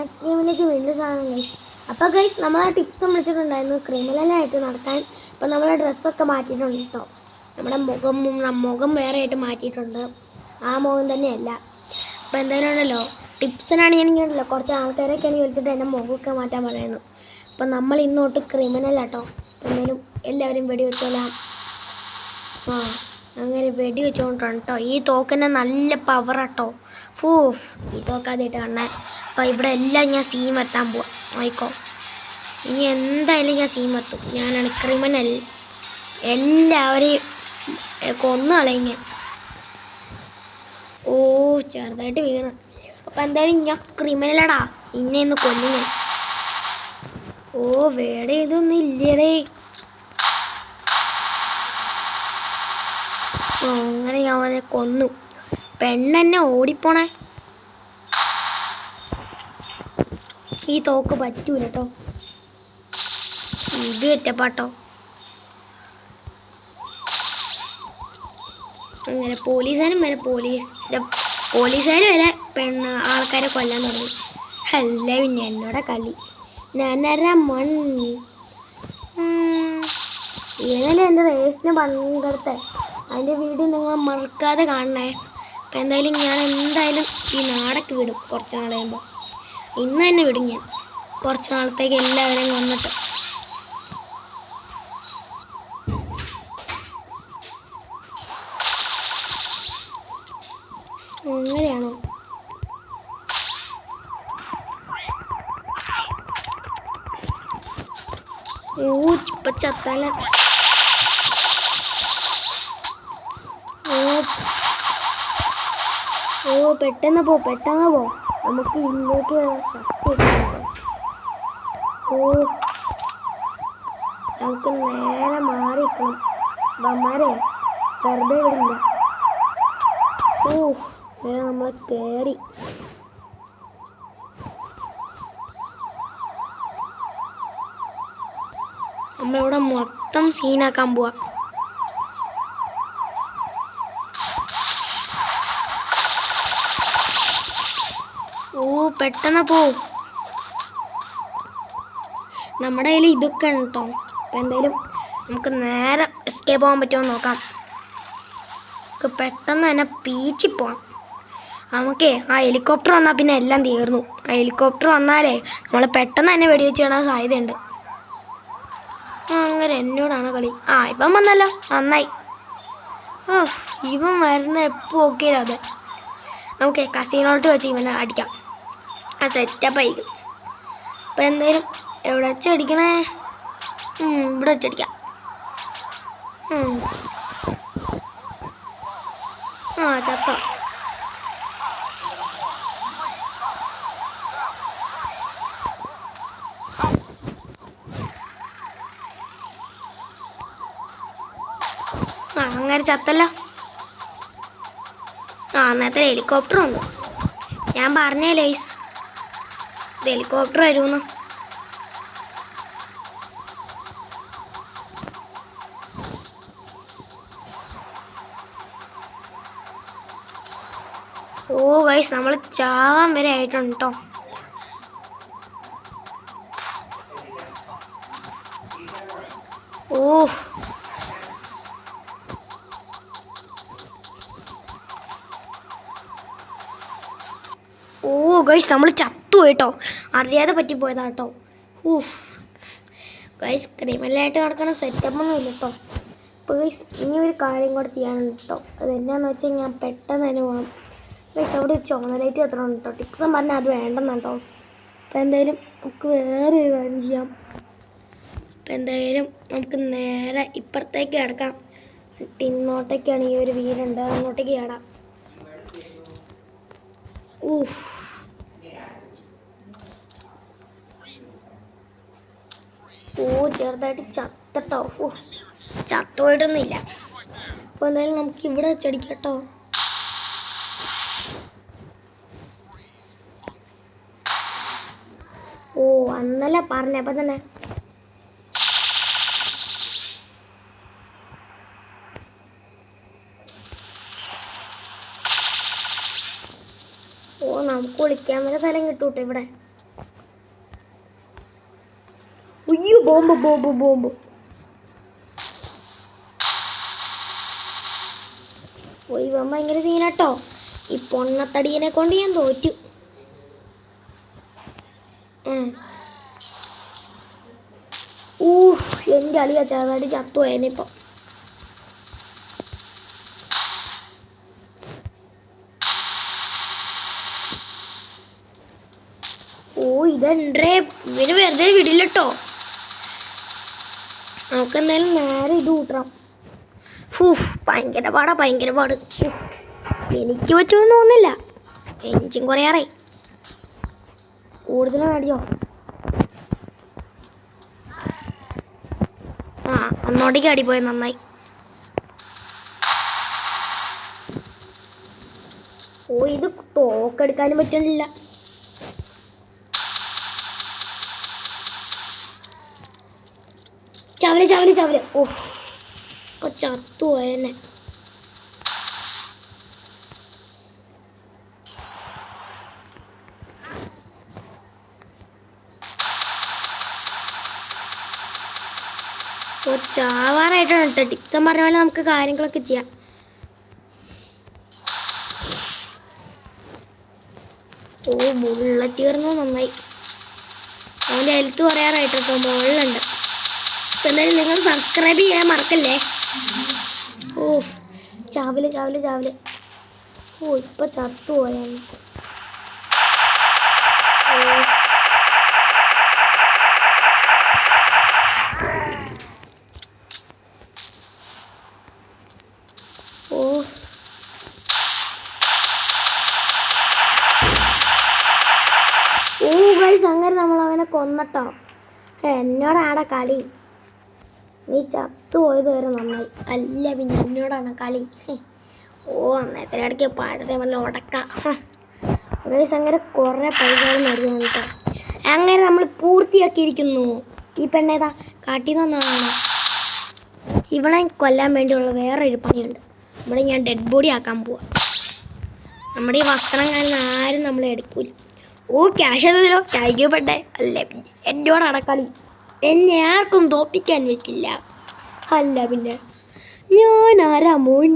ഗെയിമിലേക്ക് വീണ്ടും സാധനം ഗൈസ്. അപ്പോൾ ഗൈസ് നമ്മളെ ടിപ്സും വിളിച്ചിട്ടുണ്ടായിരുന്നു ക്രിമിനലായിട്ട് നടത്താൻ. അപ്പോൾ നമ്മളെ ഡ്രസ്സൊക്കെ മാറ്റിയിട്ടുണ്ട് കേട്ടോ. നമ്മുടെ മുഖം വേറെ ആയിട്ട് മാറ്റിയിട്ടുണ്ട്. ആ മുഖം തന്നെയല്ല. അപ്പോൾ എന്തായാലും ഉണ്ടല്ലോ ടിപ്സിനാണെങ്കിലോ കുറച്ച് ആൾക്കാരൊക്കെയാണ് വിളിച്ചിട്ട് എൻ്റെ മുഖമൊക്കെ മാറ്റാൻ പറയുന്നു. അപ്പോൾ നമ്മൾ ഇന്നോട്ട് ക്രിമിനലാട്ടോ. എന്തായാലും എല്ലാവരും വെടി വെച്ചോളാം. അങ്ങനെ വെടി വെച്ചോണ്ടാണ് കേട്ടോ. ഈ തോക്കിന് നല്ല പവറാട്ടോ. ഫൂഫ്, ഈ തോക്കാദ്യമായിട്ട് കാണാൻ. അപ്പോൾ ഇവിടെ എല്ലാം ഞാൻ സീം എത്താൻ പോവാം. ആയിക്കോ, ഇനി എന്തായാലും ഞാൻ സീം എത്തും. ഞാനാണ് ക്രിമിനൽ. എല്ലാവരെയും കൊന്നു കളയുക. ഓ, ചെറുതായിട്ട് വീണ്. അപ്പം എന്തായാലും ഞാൻ ക്രിമിനലടാ. ഇന്നെ ഒന്ന് കൊല്ലുക. ഓ, വേറെ ഇതൊന്നും ഇല്ലടേ. അങ്ങനെ ഞാൻ അവനെ കൊന്നു. പെണ്ണെന്നെ ഓടിപ്പോണേ. ഈ തോക്ക് പറ്റൂല കേട്ടോ. ഇത് ഒറ്റപ്പാട്ടോ. അങ്ങനെ പോലീസുകാരും വരെ ആൾക്കാരെ കൊല്ലാൻ തുടങ്ങി. അല്ല പിന്നെ എന്നോടെ കളി. ഞാനര ഇവനല്ലേ എൻ്റെ റേസിന് പങ്കെടുത്തേ. അതിൻ്റെ വീഡിയോ നിങ്ങൾ മറക്കാതെ കാണണേ. അപ്പം എന്തായാലും ഞാൻ ഈ നാടൊക്കെ വിടും കുറച്ച് നാൾ കഴിയുമ്പോൾ. ഇന്ന് തന്നെ വിടും ഞാൻ കുറച്ച് നാളത്തേക്ക് എല്ലാവരെയും വന്നിട്ട്. അങ്ങനെയാണോ? ഓ, ഇപ്പൊ ചത്താല. ഓ, പെട്ടെന്ന് പോ. നമുക്ക് ഇങ്ങോട്ട് ശക്തി. ഓ, നമുക്ക് നേരെ മാറിക്കണം. അമ്മമാരെ വെറുതെ വിടില്ല. ഓ, നമ്മൾ കയറി. നമ്മളിവിടെ മൊത്തം സീനാക്കാൻ പോവാ. ഓ, പെട്ടെന്ന് പോ. നമ്മുടെ കയ്യിൽ ഇതൊക്കെ ഉണ്ട് കേട്ടോ. അപ്പം എന്തായാലും നമുക്ക് നേരെ എസ്കേപ്പ് പോകാൻ പറ്റുമോ നോക്കാം. നമുക്ക് പെട്ടെന്ന് തന്നെ പീച്ചി പോവാം. നമുക്ക് ആ ഹെലികോപ്റ്റർ വന്നാൽ പിന്നെ എല്ലാം തീർന്നു. ആ ഹെലികോപ്റ്റർ വന്നാലേ നമ്മൾ പെട്ടെന്ന് തന്നെ വെടിവെച്ച് കാണാൻ സാധ്യതയുണ്ട്. അങ്ങനെ എന്നോടാണ് കളി. ഇവൻ വന്നല്ലോ, നന്നായി. ഇവൻ വരുന്ന എപ്പോൾ ഓക്കെ അതെ. നമുക്ക് കസീനോട്ട് വെച്ച് ഇവനെ അടിക്കാം. സെറ്റപ്പായിരിക്കും. അപ്പം എന്തായാലും എവിടെ വെച്ചടിക്കണേ? ഇവിടെ വെച്ചടിക്കാം. ചത്തോ? അങ്ങനെ ചത്തല്ലോ. നേരത്തെ ഹെലികോപ്റ്റർ വന്നു. ഞാൻ പറഞ്ഞേ ലൈസ്, ഹെലികോപ്റ്റർ വരുമെന്ന്. ഓ ഗൈസ്, നമ്മൾ ചാവാൻ വരെ ആയിട്ടുണ്ട് കേട്ടോ. ഓ ഗൈസ്, നമ്മൾ ചത്തു കേട്ടോ. അറിയാതെ പറ്റിപ്പോയതാ കേട്ടോ. ഗൈസ്, ക്രിമിനലായിട്ട് നടക്കുന്ന സെറ്റപ്പൊന്നും ഇല്ല കേട്ടോ. അപ്പോൾ ഗൈസ്, ഇനി ഒരു കാര്യം കൂടെ ചെയ്യാനുണ്ട് കേട്ടോ. അത് എന്നാന്ന് വെച്ചാൽ ഞാൻ പെട്ടെന്ന് തന്നെ പോകാം. ഗൈസ്, അവിടെ ചോമലൈറ്റ് എത്രയുണ്ട് കേട്ടോ. ടിപ്സും പറഞ്ഞാൽ അത് വേണ്ടെന്ന് കേട്ടോ. അപ്പോൾ എന്തായാലും നമുക്ക് വേറെ ഒരു കാര്യം ചെയ്യാം. അപ്പോൾ എന്തായാലും നമുക്ക് നേരെ ഇപ്പുറത്തേക്ക് കിടക്കാം. ഇങ്ങോട്ടേക്കാണ് ഈ ഒരു വീടുണ്ട്, അങ്ങോട്ടേക്ക് കിടാം. ചെറുതായിട്ട് ചത്തട്ടോ. ചത്തോയിട്ടൊന്നുമില്ല. അപ്പോൾ എന്തായാലും നമുക്ക് ഇവിടെ വെച്ചടിക്കാം കേട്ടോ. അന്നല്ല പറഞ്ഞപ്പോൾ തന്നെ. നമുക്ക് ഒളിക്കാൻ വരെ സ്ഥലം കിട്ടൂട്ടെ ഇവിടെ. അയ്യോ ബോംബ് ബോംബ് ബോംബ്. പോയി ഇവൻ ഭയങ്കര സീനാട്ടോ. ഈ പൊണ്ണത്തടിയനെ കൊണ്ട് ഞാൻ തോറ്റു. എൻ്റെ അളിയ ചെറുതായിട്ട് ചത്തു പോയനിപ്പം. ഇതെണ്ടേ ഇവന് വെറുതെ വിടില്ലട്ടോ. നമുക്ക് എന്തായാലും നേരെ ഇത് കൂട്ടണം. ഭയങ്കര പാടാ, ഭയങ്കര പാട്. എനിക്ക് പറ്റുമെന്ന് തോന്നുന്നില്ല. എഞ്ചിൻ കുറയാറേ. കൂടുതലും മേടിച്ചോ. അന്നോട്ടേക്ക് അടിപ്പോയത് നന്നായി. ഇത് തോക്കെടുക്കാനും പറ്റുന്നില്ല. ചവല് ചവല് ചവല്. ഇപ്പൊ ചത്തു പോയെന്നെ. ചാവാനായിട്ടാണ് കേട്ടോ. ടിപ്സം പറഞ്ഞ പോലെ നമുക്ക് കാര്യങ്ങളൊക്കെ ചെയ്യാം. ബുള്ളറ്റ് കയറുന്നു നന്നായി. അവൻ്റെ ഹെൽത്ത് പറയാറായിട്ട് കേട്ടോ. മുകളിലുണ്ട്. ഇപ്പം എന്തായാലും നിങ്ങൾ സബ്സ്ക്രൈബ് ചെയ്യാൻ മറക്കല്ലേ. ചാവല് ചാവല് ചാവല്. ഇപ്പൊ ചത്തു പോയാണ്. അങ്ങനെ നമ്മൾ അവനെ കൊന്നട്ടോ. എന്നോടാണ് കളി. നീ ചത്തുപോയത് വരെ നന്നായി. അല്ല പിന്നെ എന്നോടാണ് കളി. അന്നേരത്തെ ഇടയ്ക്ക് പാടത്തെ വല്ല ഉടക്കാം. അങ്ങനെ കുറേ പൈസകൾ മേടിക്കണം കേട്ടോ. അങ്ങനെ നമ്മൾ പൂർത്തിയാക്കിയിരിക്കുന്നു. ഈ പെണ്ണേതാ കാട്ടിൽ നിന്നാണ്. ഇവളെ കൊല്ലാൻ വേണ്ടിയുള്ള വേറൊരു പണിയുണ്ട്. ഇവിടെ ഞാൻ ഡെഡ് ബോഡി ആക്കാൻ പോവാം. നമ്മുടെ ഈ വസ്ത്രം കാരണം ആരും നമ്മളെ എടുക്കൂല. ക്യാഷ് എന്നല്ലോ കഴിക്കപ്പെട്ടെ. അല്ലേ പിന്നെ എന്നോടാണ് കളി. എന്നെ ആർക്കും തോപ്പിക്കാൻ പറ്റില്ല. അല്ല പിന്നെ ഞാൻ ആരാ മോൻ.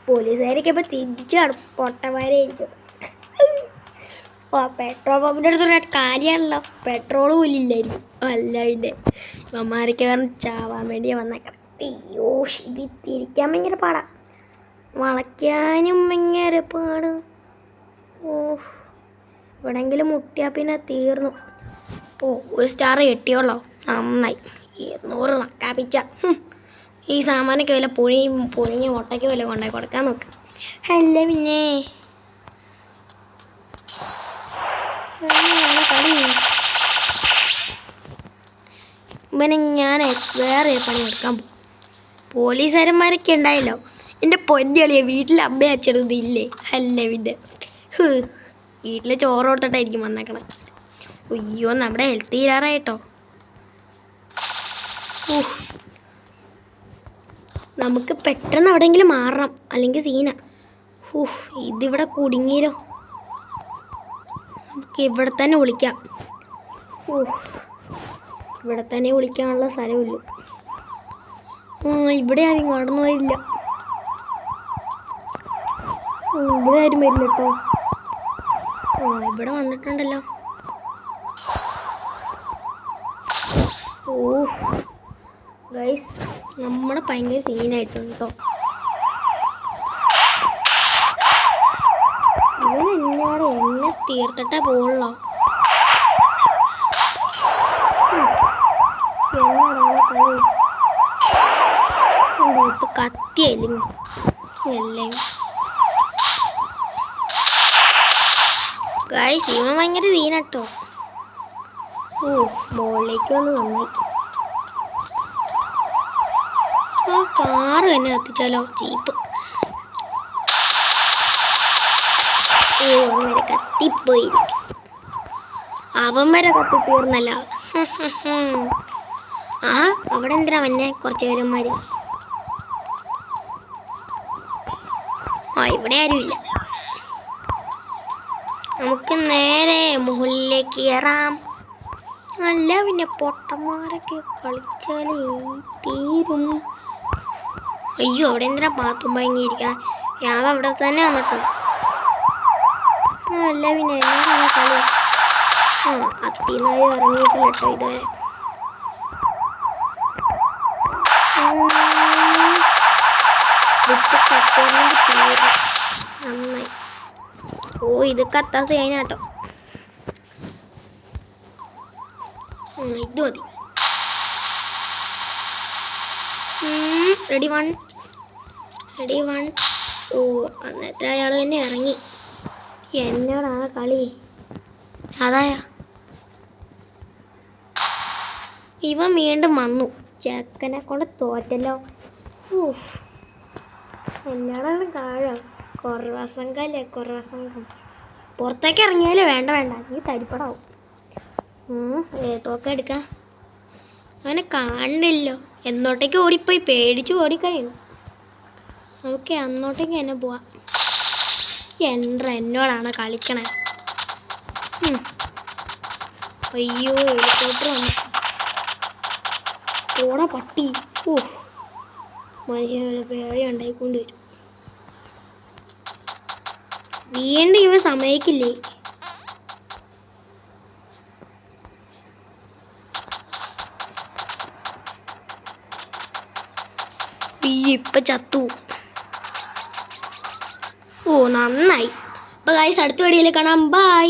പോലീസുകാരൊക്കെ ഇപ്പം തിരിച്ചാണ് പൊട്ടന്മാരായിരിക്കും. പെട്രോൾ പമ്പിൻ്റെ അടുത്തൊരു കാര്യമാണല്ലോ. പെട്രോൾ പോലും ഇല്ലായിരിക്കും. അല്ല പിന്നെ ഇവന്മാരൊക്കെ കാരണം ചാവാൻ വേണ്ടി വന്നേക്കണം. ഇത് തിരിക്കാൻ ഭയങ്കര പാടാ. വളയ്ക്കാനും ഭയങ്കര പാട്. എവിടെയെങ്കിലും മുട്ടിയാൽ പിന്നെ തീർന്നു. ഒരു സ്റ്റാർ കിട്ടിയോളോ നന്നായി. 200 നക്കാപ്പിച്ച. ഈ സാമാനൊക്കെ വല്ല പൊഴിഞ്ഞ മുട്ടയ്ക്ക് വല്ല കൊണ്ടായി കൊടുക്കാൻ നോക്ക്. അല്ല പിന്നെ കളി. ഇവനെ ഞാൻ വേറെ പണി എടുക്കാൻ പോകും. പോലീസുകാരന്മാരൊക്കെ ഉണ്ടായല്ലോ. എൻ്റെ പൊന്നളിയെ വീട്ടിൽ അമ്മയും അച്ഛനും ഇല്ലേ. അല്ല പിന്നെ വീട്ടിൽ ചോറ് കൊടുത്തിട്ടായിരിക്കും വന്നേക്കണേ. അയ്യോ നമ്മുടെ ഹെൽത്ത് തീരാറായിട്ടോ. നമുക്ക് പെട്ടെന്ന് എവിടെയെങ്കിലും മാറണം, അല്ലെങ്കിൽ സീന. ഇതിവിടെ കുടുങ്ങിയല്ലോ. നമുക്ക് ഇവിടെ തന്നെ വിളിക്കാം. ഇവിടെ തന്നെ വിളിക്കാനുള്ള സ്ഥലമില്ല. ഇവിടെ ആരും കടന്നു പോയില്ല. ഇവിടെ ആരും വരില്ല കേട്ടോ. ഇവിടെ വന്നിട്ടുണ്ടല്ലോ. ഗൈസ് നമ്മുടെ ഭയങ്കര സീനായിട്ടുണ്ട് കേട്ടോ. ഇവൻ എന്നോട് എന്നെ തീർത്തിട്ടേ പോവുള്ളോ. എന്നോടാണ് കളി. ഇപ്പൊ കത്തിയായിരുന്നു എല്ലാം. ഗൈസ് ഇവൻ ഭയങ്കര സീനാട്ടോ. മുകളിലേക്ക് വന്ന് നന്നായി. കാറ് തന്നെ കത്തിച്ചാലോ. ജീപ്പ് അങ്ങനെ കത്തിപ്പോയി. അവൻ വരെ കത്തിത്തീർന്നല്ല. അവിടെ എന്തിനാ വന്നെ കുറച്ച് പേരന്മാര്. ഇവിടെ ആരുമില്ല. നമുക്ക് നേരെ മുകളിലേക്ക് കയറാം. അല്ല പിന്നെ പൊട്ടന്മാരൊക്കെ കളിച്ചാലേ തീരും. അയ്യോ അവിടെ എന്തിനാ പാത്തും ഭയങ്ങിയിരിക്കാൻ, ഞാൻ അവിടെ തന്നെ വന്നിട്ടു. അല്ല പിന്നെ എന്നാണ് കളി. അത്തിനായി ഇറങ്ങിയിട്ടില്ല കേട്ടോ ഇതുവരെ. നന്നായി. ഓ ഇത് കത്താത്ത അതിനാട്ടോ. ഇത് മതി. Ready one. ഓ അന്നത്തെ അയാൾ തന്നെ ഇറങ്ങി. എന്നോടാണ് കളി. അതായ ഇവൻ വീണ്ടും വന്നു. ചെക്കനെ കൊണ്ട് തോറ്റല്ലോ. എന്നോടാണ് കാഴം. കുറവസംഘം പുറത്തേക്ക് ഇറങ്ങിയാലേ വേണ്ട നീ തരിപ്പടാവും. ഏതൊക്കെ എടുക്കാം. അവനെ കാണണില്ലോ. എന്നോട്ടേക്ക് ഓടിപ്പോയി പേടിച്ച് ഓടിക്കഴിഞ്ഞു. ഓക്കെ അന്നോട്ടേക്ക് തന്നെ പോവാം. എന്നോടാണ് കളിക്കണേ. അയ്യോ ഹെലികോപ്റ്റർ വന്നു. ഓടാ പട്ടി. മനുഷ്യനെ പേടി ഉണ്ടായിക്കൊണ്ട് വരും. വീണ്ടും ഇവ സമ്മതിക്കില്ലേ. ഇപ്പൊ ചത്തു. ഓ നന്നായി. അപ്പൊ ഗൈസ് അടുത്ത വീഡിയോയിൽ കാണാം. ബൈ.